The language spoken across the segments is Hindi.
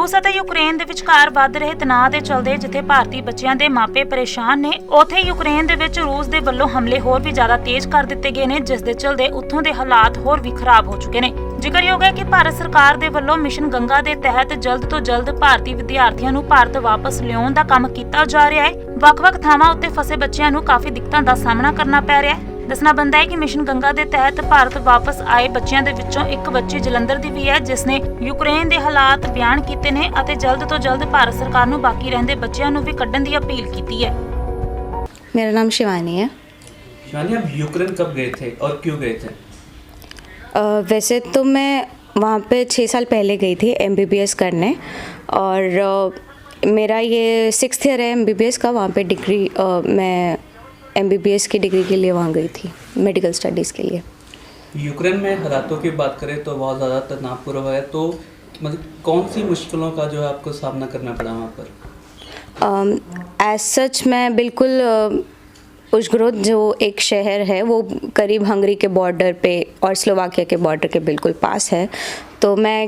ਰੂਸ ਅਤੇ ਯੂਕਰੇਨ ਦੇ ਵਿਚਕਾਰ ਵੱਧ ਰਹੇ ਤਣਾਅ ਦੇ ਚਲਦੇ ਜਿੱਥੇ ਭਾਰਤੀ ਬੱਚਿਆਂ ਦੇ ਮਾਪੇ ਪਰੇਸ਼ਾਨ ਨੇ, ਉੱਥੇ ਯੂਕਰੇਨ ਦੇ ਵਿੱਚ ਰੂਸ ਦੇ ਵੱਲੋਂ ਹਮਲੇ ਹੋਰ ਵੀ ਜ਼ਿਆਦਾ ਤੇਜ਼ ਕਰ ਦਿੱਤੇ ਗਏ ਨੇ, ਜਿਸ ਦੇ ਚਲਦੇ ਉੱਥੋਂ ਦੇ ਹਾਲਾਤ ਹੋਰ ਵੀ ਖਰਾਬ ਹੋ ਚੁੱਕੇ ਨੇ। ਜ਼ਿਕਰਯੋਗ ਹੈ ਕਿ ਭਾਰਤ ਸਰਕਾਰ ਦੇ ਵੱਲੋਂ ਮਿਸ਼ਨ ਗੰਗਾ ਦੇ ਤਹਿਤ ਜਲਦ ਤੋਂ ਜਲਦ ਭਾਰਤੀ ਵਿਦਿਆਰਥੀਆਂ ਨੂੰ ਭਾਰਤ ਵਾਪਸ ਲਿਆਉਣ ਦਾ ਕੰਮ ਕੀਤਾ ਜਾ ਰਿਹਾ ਹੈ। ਵੱਖ-ਵੱਖ ਥਾਵਾਂ ਉੱਤੇ ਫਸੇ ਬੱਚਿਆਂ ਨੂੰ ਕਾਫੀ ਦਿੱਕਤਾਂ ਦਾ ਸਾਹਮਣਾ ਕਰਨਾ ਪੈ ਰਿਹਾ ਹੈ। ਦੱਸਣਾ ਬਣਦਾ ਹੈ ਕਿ ਮਿਸ਼ਨ ਗੰਗਾ ਦੇ ਤਹਿਤ ਭਾਰਤ ਵਾਪਸ ਆਏ ਬੱਚਿਆਂ ਦੇ ਵਿੱਚੋਂ ਇੱਕ ਬੱਚੀ ਜਲੰਧਰ ਦੀ ਵੀ ਹੈ, ਜਿਸ ਨੇ ਯੂਕਰੇਨ ਦੇ ਹਾਲਾਤ ਬਿਆਨ ਕੀਤੇ ਨੇ ਅਤੇ ਜਲਦ ਤੋਂ ਜਲਦ ਭਾਰਤ ਸਰਕਾਰ ਨੂੰ ਬਾਕੀ ਰਹਿੰਦੇ ਬੱਚਿਆਂ ਨੂੰ ਵੀ ਕੱਢਣ ਦੀ ਅਪੀਲ ਕੀਤੀ है। मेरा नाम शिवानी है। शिवानी, आप यूक्रेन कब गए थे और क्यों गए थे? वैसे तो मैं वहाँ पे 6 साल पहले गई थी MBBS करने, और मेरा ये 6th ईयर है MBBS का। वहाँ पे डिग्री मैं MBBS की डिग्री के लिए वहाँ गई थी, मेडिकल स्टडीज़ के लिए। यूक्रेन में हालातों की बात करें तो बहुत ज़्यादा तनावपूर्ण है, तो मतलब कौन सी मुश्किलों का जो है आपको सामना करना पड़ा वहाँ पर? एज सच मैं बिल्कुल उशग्रोद जो एक शहर है वो करीब हंगरी के बॉर्डर पे और स्लोवाकिया के बॉर्डर के बिल्कुल पास है, तो मैं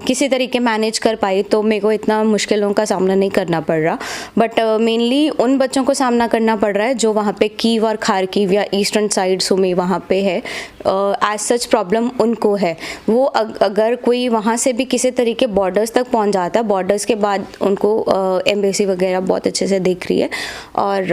किसी तरीके मैनेज कर पाई, तो मेरे को इतना मुश्किलों का सामना नहीं करना पड़ रहा। बट मेनली उन बच्चों को सामना करना पड़ रहा है जो वहाँ पे कीव और खार्किव या ईस्टर्न साइड सुमी वहाँ पे है। एज सच प्रॉब्लम उनको है। वो अगर कोई वहाँ से भी किसी तरीके बॉर्डर्स तक पहुँच जाता है, बॉर्डर्स के बाद उनको एम्बेसी वगैरह बहुत अच्छे से देख रही है, और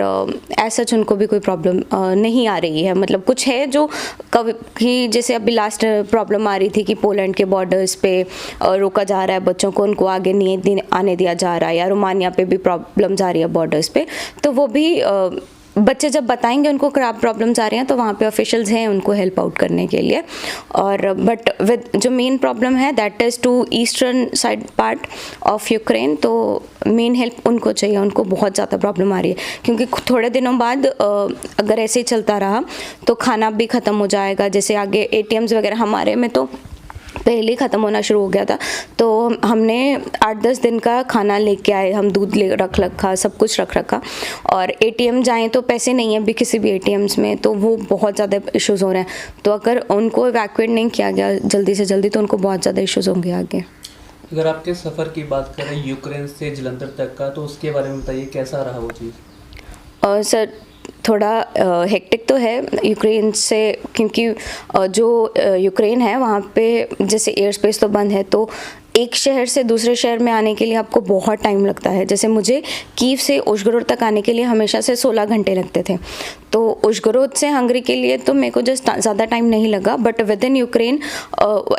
एज सच उनको भी कोई प्रॉब्लम नहीं आ रही है। मतलब कुछ है जो कभी, जैसे अभी लास्ट प्रॉब्लम आ रही थी कि पोलैंड के बॉर्डर्स पे रोका जा रहा है बच्चों को, उनको आगे नहीं आने दिया जा रहा है, या रोमानिया पे भी प्रॉब्लम्स आ रही है बॉर्डर्स पे। तो वो भी बच्चे जब बताएंगे उनको प्रॉब्लम्स आ रही हैं, तो वहाँ पे ऑफिशियल्स हैं उनको हेल्प आउट करने के लिए। और बट विद जो मेन प्रॉब्लम है that is to eastern side part of Ukraine, तो मेन हेल्प उनको चाहिए। उनको बहुत ज़्यादा प्रॉब्लम आ रही है, क्योंकि थोड़े दिनों बाद अगर ऐसे ही चलता रहा तो खाना भी ख़त्म हो जाएगा। जैसे आगे ATMs वगैरह हमारे में तो पहले ही ख़त्म होना शुरू हो गया था, तो हमने 8-10 दिन का खाना लेके आए, हम दूध ले रख रखा, सब कुछ रख रखा। और ATM जाएँ तो पैसे नहीं है अभी किसी भी ATMs में, तो वो बहुत ज़्यादा इश्यूज़ हो रहे हैं। तो अगर उनको इवैक्यूएट नहीं किया गया जल्दी से जल्दी तो उनको बहुत ज़्यादा इश्यूज़ होंगे आगे। अगर आपके सफ़र की बात करें यूक्रेन से जलंधर तक का, तो उसके बारे में बताइए कैसा रहा वो चीज़? सर थोड़ा हेक्टिक तो है यूक्रेन से, क्योंकि जो यूक्रेन है वहाँ पे जैसे एयर स्पेस तो बंद है, तो एक शहर से दूसरे शहर में आने के लिए आपको बहुत टाइम लगता है। जैसे मुझे कीव से उशग्रोड तक आने के लिए हमेशा से 16 घंटे लगते थे, तो उशग्रोड से हंगरी के लिए तो मेरे को जस्ट ज़्यादा टाइम नहीं लगा। बट विद इन यूक्रेन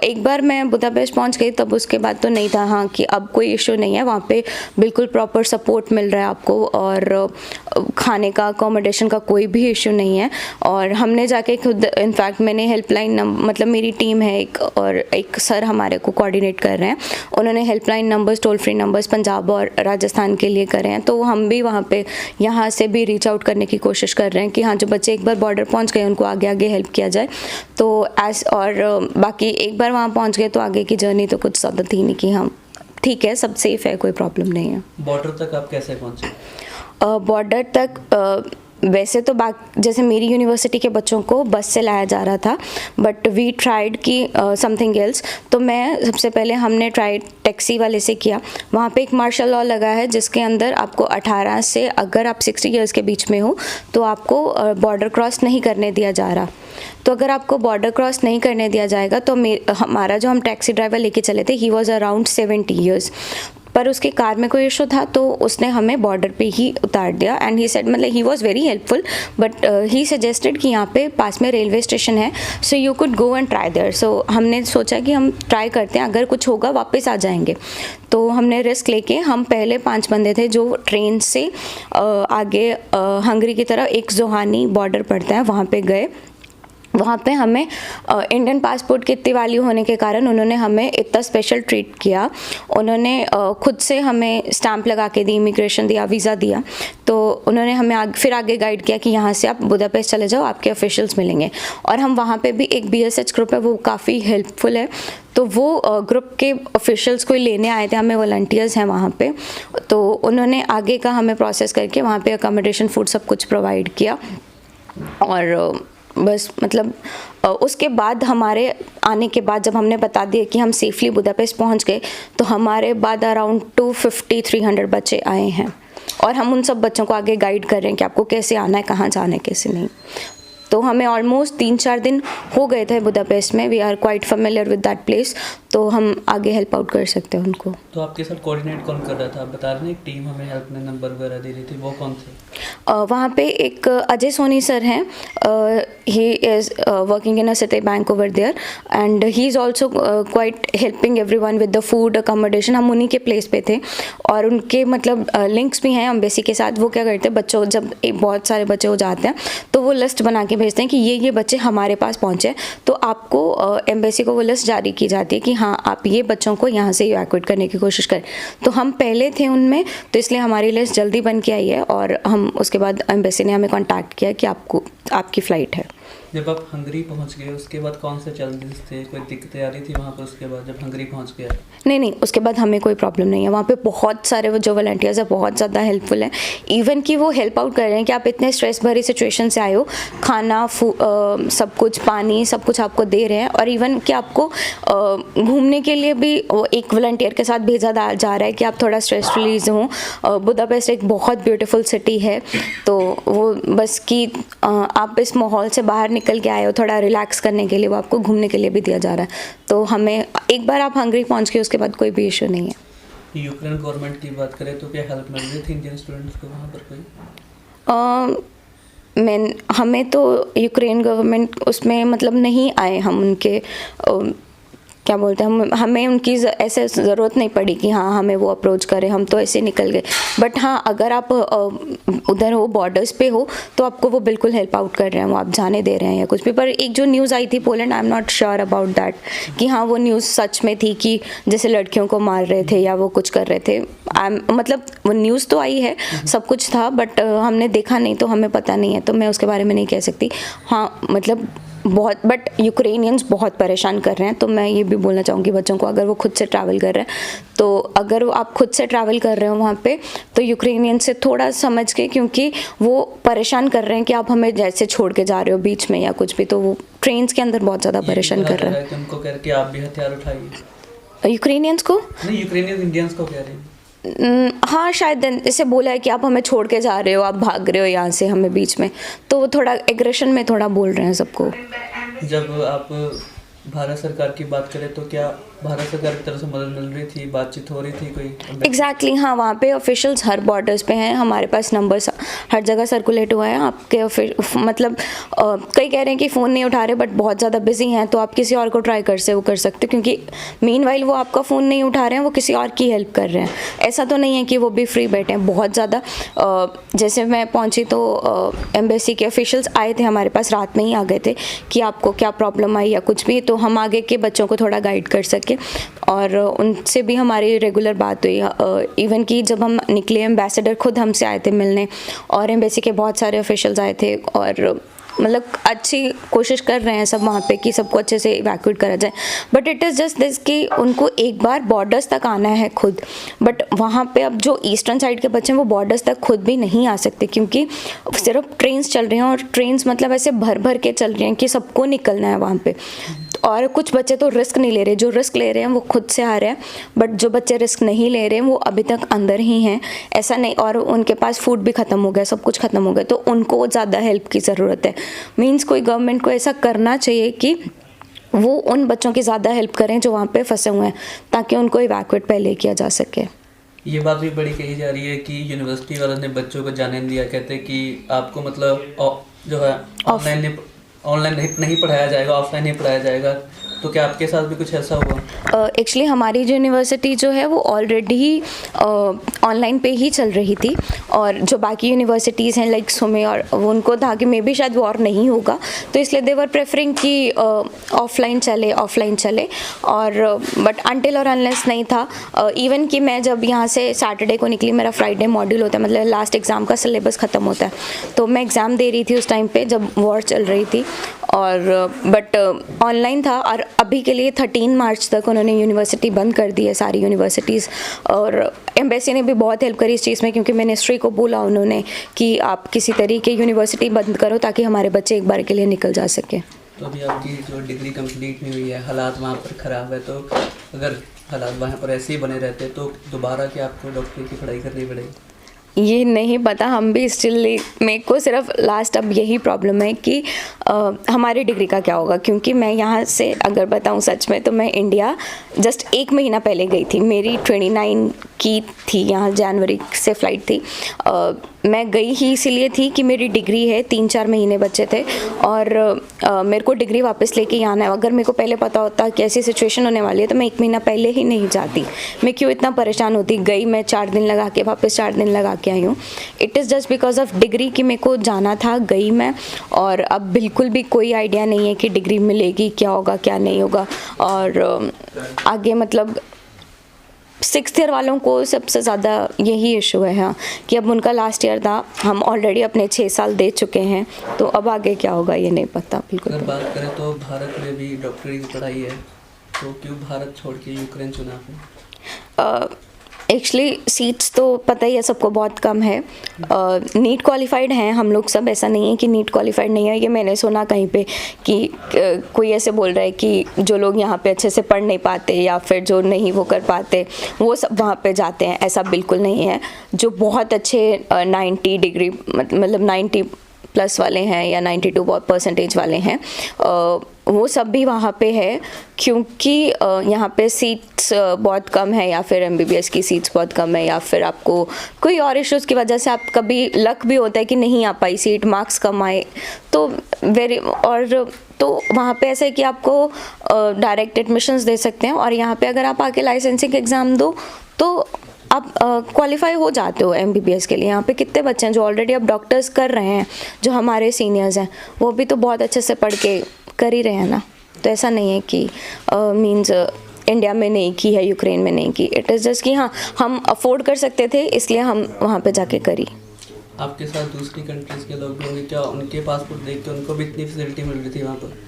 एक बार मैं बुदापेस्ट पहुंच गई, तब उसके बाद तो नहीं था हाँ कि अब कोई इशू नहीं है। वहाँ पे बिल्कुल प्रॉपर सपोर्ट मिल रहा है आपको, और खाने का अकोमोडेशन का कोई भी इशू नहीं है। और हमने जाके खुद, इनफैक्ट मैंने हेल्पलाइन मतलब मेरी टीम है एक, और एक सर हमारे को कोऑर्डिनेट कर रहे हैं, उन्होंने helpline numbers, toll free numbers Punjab और राजस्थान के लिए करे हैं। तो हम भी वहाँ पे यहाँ से भी रीच आउट करने की कोशिश कर रहे हैं कि हाँ जो बच्चे एक बार बॉर्डर पहुँच गए उनको आगे आगे हेल्प किया जाए। तो और बाकी एक बार वहाँ पहुँच गए तो आगे की जर्नी तो कुछ ज़्यादा थी नहीं कि हाँ ठीक है सब सेफ़ है, कोई प्रॉब्लम नहीं है। बॉर्डर तक आप कैसे पहुँचे? बॉर्डर तक वैसे तो जैसे मेरी यूनिवर्सिटी के बच्चों को बस से लाया जा रहा था, बट वी ट्राइड की समथिंग एल्स। तो मैं सबसे पहले हमने ट्राइड टैक्सी वाले से किया। वहाँ पे एक मार्शल लॉ लगा है जिसके अंदर आपको 18 से अगर आप 60 ईयर्स के बीच में हो तो आपको बॉर्डर क्रॉस नहीं करने दिया जा रहा। तो अगर आपको बॉर्डर क्रॉस नहीं करने दिया जाएगा तो हमारा जो हम टैक्सी ड्राइवर लेके चले थे, ही वॉज अराउंड 70 ईयर्स, पर उसके कार में कोई इशू था तो उसने हमें बॉर्डर पे ही उतार दिया। एंड ही सेड, मतलब he was very helpful, but he suggested कि यहाँ पे पास में रेलवे स्टेशन है, so you could go and try there. सो हमने सोचा कि हम ट्राई करते हैं, अगर कुछ होगा वापस आ जाएंगे। तो हमने रिस्क लेके, हम पहले 5 बंदे थे जो ट्रेन से आगे हंगरी की तरफ एक जोहानी बॉर्डर पड़ता है वहाँ पे गए। वहाँ पे हमें इंडियन पासपोर्ट की इतनी वैल्यू होने के कारण उन्होंने हमें इतना स्पेशल ट्रीट किया। उन्होंने खुद से हमें स्टैंप लगा के दी, इमिग्रेशन दिया, वीज़ा दिया। तो उन्होंने हमें फिर आगे गाइड किया कि यहाँ से आप बुदापेस्ट चले जाओ, आपके ऑफिशियल्स मिलेंगे। और हम वहाँ पे भी एक BSH ग्रुप है, वो काफ़ी हेल्पफुल है। तो वो ग्रुप के ऑफिशियल्स को लेने आए थे, हमें वॉलंटियर्स हैं वहाँ पे। तो उन्होंने आगे का हमें प्रोसेस करके वहाँ पे अकोमोडेशन, फूड सब कुछ प्रोवाइड किया। और बस मतलब उसके बाद हमारे आने के बाद जब हमने बता दिया कि हम सेफली बुदापेस्ट पहुंच गए, तो हमारे बाद अराउंड 250-300 बच्चे आए हैं और हम उन सब बच्चों को आगे गाइड कर रहे हैं कि आपको कैसे आना है, कहाँ जाना है, कैसे नहीं। तो हमें ऑलमोस्ट 3-4 दिन हो गए थे बुदापेस्ट में। We are quite familiar with that place, तो हम आगे हेल्प आउट कर सकते हैं उनको। तो आपके साथ कोऑर्डिनेट कौन कर रहा था? आप बता रहे हैं एक टीम हमें हेल्प में नंबर वगैरह दे रही थी, वो कौन थे? वहाँ पे एक अजय सोनी सर हैं, he is working in a city bank over there and he is also quite helping everyone with the food accommodation. हम उन्हीं के प्लेस पे थे और उनके मतलब लिंक्स भी हैं एम्बेसी के साथ। वो क्या करते हैं, बच्चों जब बहुत सारे बच्चे हो जाते हैं तो वो लिस्ट बना के भेजते हैं कि ये बच्चे हमारे पास पहुँचे, तो आपको एम्बेसी को वो लिस्ट जारी की जाती है कि हाँ आप ये बच्चों को यहाँ से इवैक्यूएट करने की कोशिश करें। तो हम पहले थे उनमें, तो इसलिए हमारी लिस्ट जल्दी बन के आई है और हम उसके बाद एम्बेसी ने हमें कांटेक्ट किया कि आपकी फ़्लाइट है। जब आप हंगरी पहुंच गए उसके बाद कौन से चैलेंजेस थे? कोई दिक्कतें आ रही थी वहाँ पर उसके बाद जब हंगरी पहुंच गया? नहीं, उसके बाद हमें कोई प्रॉब्लम नहीं है। वहाँ पे बहुत सारे वो जो वॉलंटियर्स हैं बहुत ज़्यादा हेल्पफुल हैं। इवन कि वो हेल्प आउट कर रहे हैं कि आप इतने स्ट्रेस भरी सिचुएशन से आए हो, खाना सब कुछ, पानी, सब कुछ आपको दे रहे हैं और इवन कि आपको घूमने के लिए भी वो एक वॉलंटियर के साथ भेजा जा रहा है कि आप थोड़ा स्ट्रेस रिलीज हों। बुदापेस्ट एक बहुत ब्यूटीफुल सिटी है, तो वो बस कि आप इस माहौल से बाहर निकल के आए हो थोड़ा रिलैक्स करने के लिए, वो आपको घूमने के लिए भी दिया जा रहा है। तो हमें एक बार आप हंगरी पहुंच के उसके बाद कोई भी इशू नहीं है। यूक्रेन गवर्नमेंट की बात करें तो क्या हेल्प मिल रही थी इंडियन स्टूडेंट्स को वहाँ पर कोई? हमें तो यूक्रेन गवर्नमेंट उसमें मतलब नहीं आए, हम उनके क्या बोलते हैं, हमें उनकी ऐसे ज़रूरत नहीं पड़ी कि हाँ हमें वो अप्रोच करें, हम तो ऐसे निकल गए। बट हाँ अगर आप उधर हो, बॉर्डर्स पे हो, तो आपको वो बिल्कुल हेल्प आउट कर रहे हैं, वो आप जाने दे रहे हैं या कुछ भी। पर एक जो न्यूज़ आई थी Poland, I am not sure about that कि हाँ वो न्यूज़ सच में थी कि जैसे लड़कियों को मार रहे थे या वो कुछ कर रहे थे। मतलब वो न्यूज़ तो आई है, सब कुछ था, बट हमने देखा नहीं तो हमें पता नहीं है, तो मैं उसके बारे में नहीं कह सकती। हाँ मतलब बहुत, बट यूक्रेनियंस बहुत परेशान कर रहे हैं। तो मैं ये भी बोलना चाहूँगी बच्चों को, अगर वो खुद से ट्रैवल कर रहे हैं, तो अगर आप खुद से ट्रैवल कर रहे हो वहाँ पे, तो यूक्रेनियन से थोड़ा समझ के, क्योंकि वो परेशान कर रहे हैं कि आप हमें जैसे छोड़ के जा रहे हो बीच में या कुछ भी, तो वो ट्रेन्स के अंदर बहुत ज़्यादा परेशान कर रहे हैं। उनको कह रहे कि आप भी हथियार उठाइए। यूक्रेनियंस को नहीं, यूक्रेनियन इंडियंस को कह रहे हैं। हाँ शायद इसे बोला है कि आप हमें छोड़ के जा रहे हो, आप भाग रहे हो यहाँ से हमें बीच में, तो वो थोड़ा एग्रेशन में थोड़ा बोल रहे हैं सबको। जब आप भारत सरकार की बात करें तो क्या भारत सरकार की तरफ से मदद मिल रही थी, बातचीत हो रही थी कोई? एग्जैक्टली हाँ, वहाँ पे ऑफिशियल्स हर बॉर्डर्स पे हैं, हमारे पास नंबर्स हर जगह सर्कुलेट हुआ है आपके मतलब कई कह रहे हैं कि फ़ोन नहीं उठा रहे, बट बहुत ज़्यादा बिजी हैं, तो आप किसी और को ट्राई कर सकते, क्योंकि मीनवाइल वो आपका फ़ोन नहीं उठा रहे हैं, वो किसी और की हेल्प कर रहे हैं। ऐसा तो नहीं है कि वो भी फ्री बैठे हैं, बहुत ज़्यादा। जैसे मैं पहुँची तो एम्बेसी के ऑफिशियल्स आए थे हमारे पास, रात में ही आ गए थे कि आपको क्या प्रॉब्लम आई या कुछ भी, तो हम आगे के बच्चों को थोड़ा गाइड कर सके। और उनसे भी हमारी रेगुलर बात हुई। इवन कि जब हम निकले, एम्बेसडर खुद हमसे आए थे मिलने, और एम्बेसी के बहुत सारे ऑफिशियल्स आए थे, और मतलब अच्छी कोशिश कर रहे हैं सब वहाँ पे कि सबको अच्छे से इवैक्यूएट करा जाए। But it is just this कि उनको एक बार बॉर्डर्स तक आना है खुद, बट वहाँ पे अब जो ईस्टर्न साइड के बच्चे हैं वो बॉर्डर्स तक खुद भी नहीं आ सकते, क्योंकि सिर्फ ट्रेन्स चल रही हैं, और ट्रेन्स मतलब ऐसे भर भर के चल रही हैं कि सबको निकलना है वहाँ पे। और कुछ बच्चे तो रिस्क नहीं ले रहे, जो रिस्क ले रहे हैं वो खुद से आ रहे हैं, बट जो बच्चे रिस्क नहीं ले रहे हैं वो अभी तक अंदर ही हैं, ऐसा नहीं। और उनके पास फूड भी ख़त्म हो गया, सब कुछ ख़त्म हो गया, तो उनको ज़्यादा हेल्प की ज़रूरत है। मीन्स कोई गवर्नमेंट को ऐसा करना चाहिए कि वो उन बच्चों की ज़्यादा हेल्प करें जो वहाँ पे फंसे हुए हैं, ताकि उनको इवैक्यूएट पहले किया जा सके। ये बात भी बड़ी कही जा रही है कि यूनिवर्सिटी वालों ने बच्चों को जाने नहीं दिया, कहते हैं कि आपको मतलब जो है ऑनलाइन नहीं पढ़ाया जाएगा, ऑफलाइन ही पढ़ाया जाएगा। तो क्या आपके साथ भी कुछ ऐसा हुआ? एक्चुअली हमारी यूनिवर्सिटी जो है वो ऑलरेडी ही ऑनलाइन पे ही चल रही थी, और जो बाकी यूनिवर्सिटीज़ हैं लाइक सुमे, और उनको था कि मे बी शायद वो और नहीं होगा, तो इसलिए दे वर प्रेफरिंग कि ऑफलाइन चले। और बट अनटिल और अनलेस नहीं था। इवन कि मैं जब यहाँ से सैटरडे को निकली, मेरा फ्राइडे मॉड्यूल होता है, मतलब लास्ट एग्ज़ाम का सिलेबस ख़त्म होता है, तो मैं एग्ज़ाम दे रही थी उस टाइम पे जब वॉर चल रही थी। और बट ऑनलाइन था। और अभी के लिए 13 मार्च तक उन्होंने यूनिवर्सिटी बंद कर दी है, सारी यूनिवर्सिटीज़। और एम्बेसी ने भी बहुत हेल्प करी इस चीज़ में, क्योंकि मिनिस्ट्री को बोला उन्होंने कि आप किसी तरीके यूनिवर्सिटी बंद करो ताकि हमारे बच्चे एक बार के लिए निकल जा सके। तो अभी आपकी जो डिग्री कंप्लीट नहीं हुई है, हालात वहाँ पर ख़राब है, तो अगर हालात वहाँ पर ऐसे ही बने रहते तो दोबारा क्या आपको डॉक्टरी की पढ़ाई करनी पड़ेगी? ये नहीं पता, हम भी स्टिल, मेरे को सिर्फ लास्ट अब यही प्रॉब्लम है कि हमारी डिग्री का क्या होगा। क्योंकि मैं यहाँ से अगर बताऊँ सच में तो मैं इंडिया जस्ट 1 महीना पहले गई थी, मेरी 29 की थी, यहाँ जनवरी से फ़्लाइट थी। मैं गई ही इसीलिए थी कि मेरी डिग्री है, 3-4 महीने बचे थे और मेरे को डिग्री वापस लेके ही आना है। अगर मेरे को पहले पता होता कि ऐसी सिचुएशन होने वाली है तो मैं 1 महीना पहले ही नहीं जाती। मैं क्यों इतना परेशान होती, गई मैं 4 दिन लगा के वापस 4 दिन लगा के आई हूँ। It is just because of degree कि मेरे को जाना था, गई मैं। और अब बिल्कुल भी कोई आइडिया नहीं है कि डिग्री मिलेगी, क्या होगा क्या नहीं होगा। और आगे मतलब 6th ईयर वालों को सबसे ज़्यादा यही इशू है, हाँ, कि अब उनका लास्ट ईयर था, हम ऑलरेडी अपने 6 साल दे चुके हैं, तो अब आगे क्या होगा ये नहीं पता बिल्कुल। अगर बात करें तो भारत में भी डॉक्टरी की पढ़ाई है, तो क्यों भारत छोड़ के यूक्रेन चुना आपने? एक्चुअली सीट्स तो पता ही है सबको बहुत कम है। नीट क्वालिफाइड हैं हम लोग सब, ऐसा नहीं है कि नीट क्वालिफाइड नहीं है। ये मैंने सुना कहीं पे कि कोई ऐसे बोल रहा है कि जो लोग यहाँ पे अच्छे से पढ़ नहीं पाते या फिर जो नहीं वो कर पाते वो सब वहाँ पे जाते हैं, ऐसा बिल्कुल नहीं है। जो बहुत अच्छे 90 डिग्री मतलब 90 प्लस वाले हैं या 92% वाले हैं, वो सब भी वहाँ पे है, क्योंकि यहाँ पे सीट्स बहुत कम है, या फिर MBBS की सीट्स बहुत कम है, या फिर आपको कोई और इश्यूज़ की वजह से आप कभी लक भी होता है कि नहीं आ पाई सीट, मार्क्स कम आए, तो तो वहाँ पे ऐसा है कि आपको डायरेक्ट एडमिशन्स दे सकते हैं। और यहाँ पे अगर आप आके लाइसेंसिंग एग्ज़ाम दो तो आप क्वालिफाई हो जाते हो MBBS के लिए। यहाँ पे कितने बच्चे हैं जो ऑलरेडी अब डॉक्टर्स कर रहे हैं, जो हमारे सीनियर्स हैं, वो भी तो बहुत अच्छे से पढ़ के कर ही रहे हैं ना। तो ऐसा नहीं है कि मीन्स इंडिया में नहीं की है, यूक्रेन में नहीं की। इट इज़ जस्ट कि हाँ, हम अफोर्ड कर सकते थे इसलिए हम वहाँ पे जाके करी। आपके साथ दूसरी कंट्रीज़ के लोग भी होंगे, क्या उनके पासपोर्ट देख के उनको भी इतनी फैसिलिटी मिल रही थी वहाँ पर?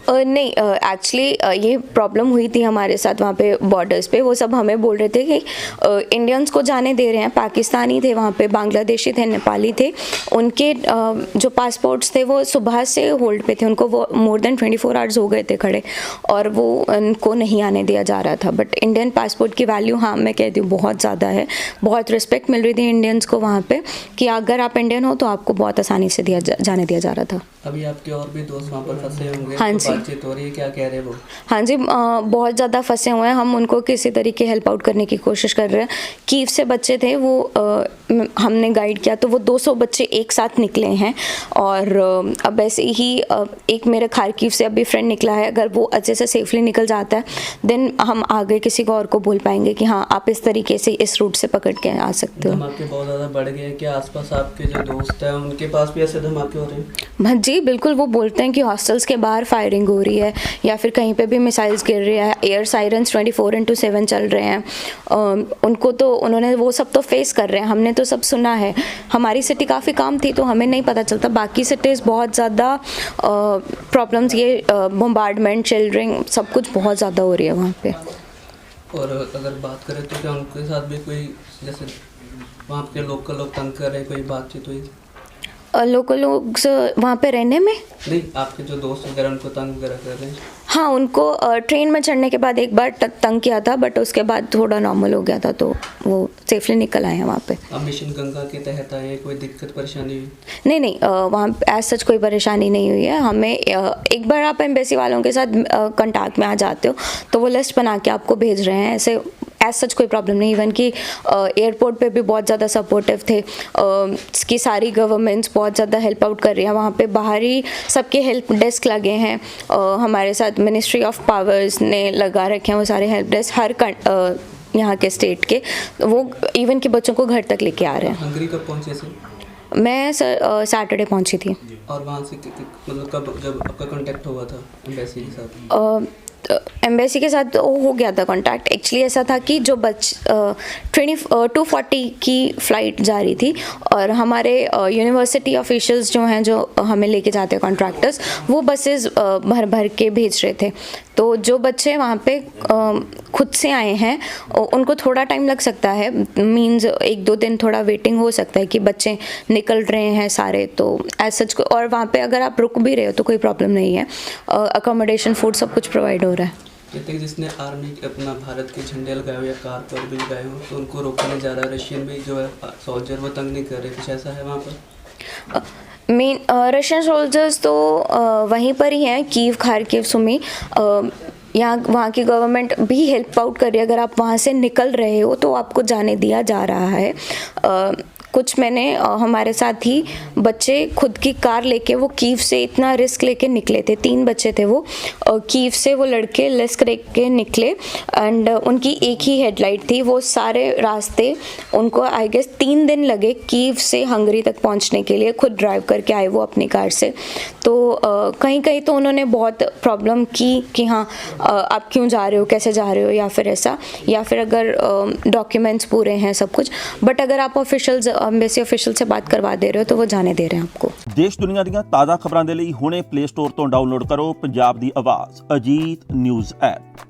नहीं, एक्चुअली ये प्रॉब्लम हुई थी हमारे साथ वहाँ पे बॉर्डर्स पे। वो सब हमें बोल रहे थे कि इंडियंस को जाने दे रहे हैं, पाकिस्तानी थे वहाँ पे, बांग्लादेशी थे, नेपाली थे, उनके जो पासपोर्ट्स थे वो सुबह से होल्ड पे थे, उनको वो मोर देन 24 आवर्स हो गए थे खड़े, और वो उनको नहीं आने दिया जा रहा था। बट इंडियन पासपोर्ट की वैल्यू, हाँ मैं कहती हूँ, बहुत ज़्यादा है। बहुत रिस्पेक्ट मिल रही थी इंडियंस को वहाँ पे कि अगर आप इंडियन हो तो आपको बहुत आसानी से जाने दिया जा रहा था। अभी आपके और भी दोस्त वहाँ पर फंसे होंगे, हाँ तो जी, बातचीत हो रही है, क्या कह रहे हैं वो? हाँ जी, बहुत ज़्यादा फंसे हुए हैं। हम उनको किसी तरीके हेल्प आउट करने की कोशिश कर रहे हैं। कीव से बच्चे थे वो, हमने गाइड किया तो वो 200 बच्चे एक साथ निकले हैं। और अब ऐसे ही एक मेरे खारकीव से अभी फ्रेंड निकला है। अगर वो अच्छे से सेफली निकल जाता है देन हम आगे किसी को और को बोल पाएंगे कि हाँ आप इस तरीके से इस रूट से पकड़ के आ सकते हो। धमाके बहुत ज़्यादा बढ़ गए हैं, क्या आसपास आपके जो दोस्त हैं उनके पास भी ऐसे धमाके हो रहे हैं? हाँ जी बिल्कुल, वो बोलते हैं कि हॉस्टल्स के बाहर फायरिंग हो रही है या फिर कहीं पे भी मिसाइल्स गिर रही है, एयर सायरन्स 24/7 चल रहे हैं। उनको तो उन्होंने वो सब तो फेस कर रहे हैं, हमने तो सब सुना है। हमारी सिटी काफ़ी काम थी तो हमें नहीं पता चलता, बाकी सिटीज़ बहुत ज़्यादा प्रॉब्लम्स, ये बम्बार्डमेंट, चिल्ड्रिंग, सब कुछ बहुत ज़्यादा हो रही है वहाँ पे। और अगर बात करें तो क्या उनके साथ भी कोई, जैसे वहाँ के लोकल लोग तंग कर रहे हैं, कोई बातचीत हुई? लोकल लोग वहाँ पे रहने में नहीं, आपके जो दोस्त वगैरह उनको तंग वगैरह कर रहे हैं? हाँ, उनको ट्रेन में चढ़ने के बाद एक बार तंग किया था, बट उसके बाद थोड़ा नॉर्मल हो गया था, तो वो सेफली निकल आए हैं वहाँ पे। अब मिशन गंगा के तहत आए, कोई दिक्कत परेशानी हुई? नहीं, वहाँ एज सच कोई परेशानी नहीं हुई है हमें। एक बार आप एम्बेसी वालों के साथ कंटैक्ट में आ जाते हो तो वो लिस्ट बना के आपको भेज रहे हैं, ऐसे एज सच कोई प्रॉब्लम नहीं। इवन कि एयरपोर्ट पे भी बहुत ज़्यादा सपोर्टिव थे, कि सारी गवर्नमेंट्स बहुत ज़्यादा हेल्प आउट कर रही हैं। वहाँ पे बाहर ही सबके हेल्प डेस्क लगे हैं, हमारे साथ मिनिस्ट्री ऑफ पावर्स ने लगा रखे हैं वो सारे हेल्प डेस्क, हर यहाँ के स्टेट के, वो इवन के बच्चों को घर तक लेके आ रहे हैं। हंगरी कब पहुँचे थे? मैं सैटरडे पहुंची थी। और वहाँ से मतलब कब जब आपका कांटेक्ट हुआ था एम्बेसी के साथ? एम्बेसी के साथ हो गया था कांटेक्ट। एक्चुअली ऐसा था कि जो 240 की फ़्लाइट जा रही थी और हमारे यूनिवर्सिटी ऑफिशियल्स जो हैं, जो हमें लेके जाते हैं कॉन्ट्रैक्टर्स, वो बसेस भर भर के भेज रहे थे। तो जो बच्चे वहाँ पे खुद से आए हैं उनको थोड़ा टाइम लग सकता है, मींस 1-2 दिन थोड़ा वेटिंग हो सकता है कि बच्चे निकल रहे हैं सारे, तो एज सच। और वहाँ पे अगर आप रुक भी रहे हो तो कोई प्रॉब्लम नहीं है, अकोमोडेशन, फूड सब कुछ प्रोवाइड हो रहा है। कहते हैं जिसने आर्मी अपना भारत के झंडे लगाए हो या कार पर भी लगाए हो तो उनको रोकने जा रहा है, रशियन भी जो है सोल्जर वो तंग नहीं कर रहे, कुछ ऐसा है वहाँ पर? मेन रशियन सोल्जर्स तो वहीं पर ही हैं, कीव, खार्किव, सुमी। यहाँ वहाँ की गवर्नमेंट भी हेल्प आउट कर रही है। अगर आप वहाँ से निकल रहे हो तो आपको जाने दिया जा रहा है। कुछ मैंने हमारे साथ ही बच्चे खुद की कार लेके वो कीव से इतना रिस्क लेके निकले थे। 3 बच्चे थे वो, कीव से वो लड़के रिस्क लेके निकले एंड उनकी एक ही हेडलाइट थी। वो सारे रास्ते उनको आई गेस 3 दिन लगे कीव से हंगरी तक पहुंचने के लिए, खुद ड्राइव करके आए वो अपनी कार से। तो कहीं कहीं तो उन्होंने बहुत प्रॉब्लम की कि हाँ आप क्यों जा रहे हो, कैसे जा रहे हो, या फिर ऐसा, या फिर अगर डॉक्यूमेंट्स पूरे हैं सब कुछ। बट अगर आप ऑफिशियल्स, एम्बेसी ऑफिशियल से बात करवा दे रहे हो तो वो जाने दे रहे हैं आपको। देश दुनिया ਦੀਆਂ ਤਾਜ਼ਾ ਖਬਰਾਂ ਦੇ ਲਈ ਹੁਣੇ ਪਲੇ ਸਟੋਰ ਤੋਂ ਡਾਊਨਲੋਡ ਕਰੋ ਪੰਜਾਬ ਦੀ ਆਵਾਜ਼ ਅਜੀਤ ਨਿਊਜ਼ ਐਪ।